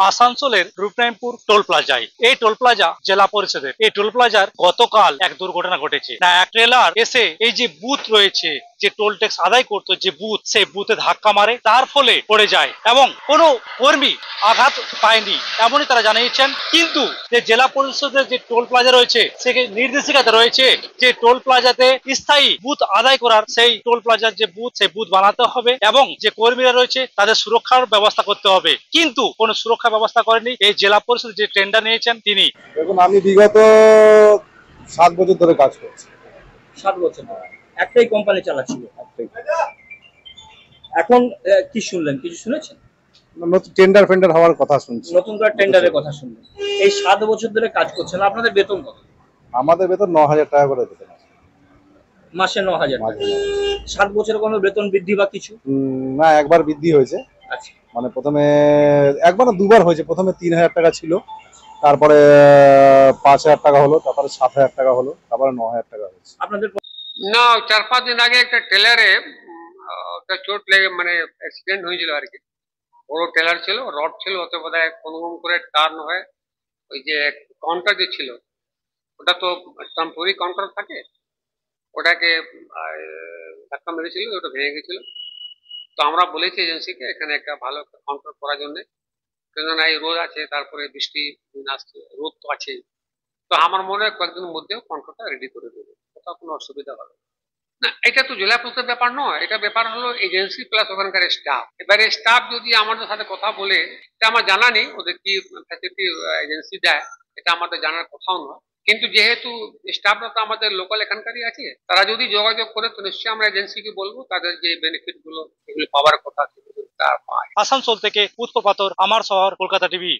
আসানসোলের রূপনারায়ণপুর টোল প্লাজায়। এই টোল প্লাজা জেলা পরিষদের। এই টোল প্লাজার গতকাল এক দুর্ঘটনা ঘটেছে। না, এক ট্রেলার এসে এই যে বুথ রয়েছে, যে টোল ট্যাক্স আদায় করতো যে বুথ, সেই বুথে ধাক্কা মারে, তার ফলে পড়ে যায় এবং কোনো কর্মী আঘাত পায়নি এমনই তারা জানিয়েছেন। কিন্তু যে জেলা পরিষদের যে টোল প্লাজা রয়েছে, সেখানে নির্দেশিকাতে রয়েছে যে টোল প্লাজাতে স্থায়ী বুথ আদায় করার, সেই টোল প্লাজার যে বুথ, সেই বুথ বানাতে হবে এবং যে কর্মীরা রয়েছে তাদের সুরক্ষার ব্যবস্থা করতে হবে। কিন্তু কোনো সুরক্ষা ব্যবস্থা করেনি এই জেলা পরিষদ যে টেন্ডার নিয়েছেন তিনি। দেখুন, আমি বিগত 7 বছর ধরে কাজ করছি। 7 বছর একটাই কোম্পানি চালাচ্ছিল। এখন কি শুনলেন? কিছু শুনেছেন? নতুন টেন্ডার ফেন্ডার হওয়ার কথা শুনছি। নতুন করে টেন্ডারের কথা শুনলেন। এই 7 বছর ধরে কাজ করছেন, আপনাদের বেতন কত? আমাদের বেতন 9,000 টাকা করে বেতন আছে। মাসে 9,000 টাকা। 7 বছরে কোনো বেতন বৃদ্ধি বা কিছু? না, একবার বৃদ্ধি হয়েছে। আচ্ছা, মানে প্রথমে একবার না দুবার হয়েছে। প্রথমে 3,000 টাকা ছিল, তারপরে 5,000 টাকা হলো, তারপরে 7,000 টাকা হলো, তারপরে 9,000 টাকা হয়েছে। আপনাদের না, 4-5 দিন আগে একটা টেলারে একটা চোট লেগে মানে অ্যাক্সিডেন্ট হয়েছিল আর কি। বড় টেলার ছিল, রড ছিল, ওতে বোধ হয় কোনো করে টার্ন হয়ে ওই যে কাউন্টার যে ছিল, ওটা তো টেম্পোরারি কাউন্টার থাকে, ওটাকে ধাক্কা মেরেছিল, ওটা ভেঙে গেছিল। তো আমরা বলেছি এজেন্সিকে এখানে একটা ভালো একটা কাউন্টার করার জন্য, কেননা এই রোদ আছে, তারপরে বৃষ্টি দিন আসছে, রোদ তো আছেই। তো আমার মনে হয় কয়েকদিনের মধ্যেও কাউন্টারটা রেডি করে দেবে, কোথাও কোনো অসুবিধা হবে না। এটা তো জেলা পরিষদের ব্যাপার নয়, এটা ব্যাপার হলো এজেন্সি প্লাস ওখানকার স্টাফ। এবারে স্টাফ যদি আমাদের সাথে কথা বলে, এটা আমার জানা নেই ওদের কি ফ্যাসিলিটি এজেন্সি দেয়, এটা আমাদের জানার কথাও নয়। কিন্তু যেহেতু স্টাফরা তো আমাদের লোকাল এখানকারই আছে, তারা যদি যোগাযোগ করে তো নিশ্চয়ই আমরা এজেন্সিকে বলবো তাদের যে বেনিফিট গুলো এগুলো পাওয়ার কথা সেগুলো তারা পায়। আসানসোল থেকে উৎপল পাথর, আমার শহর, কলকাতা টিভি।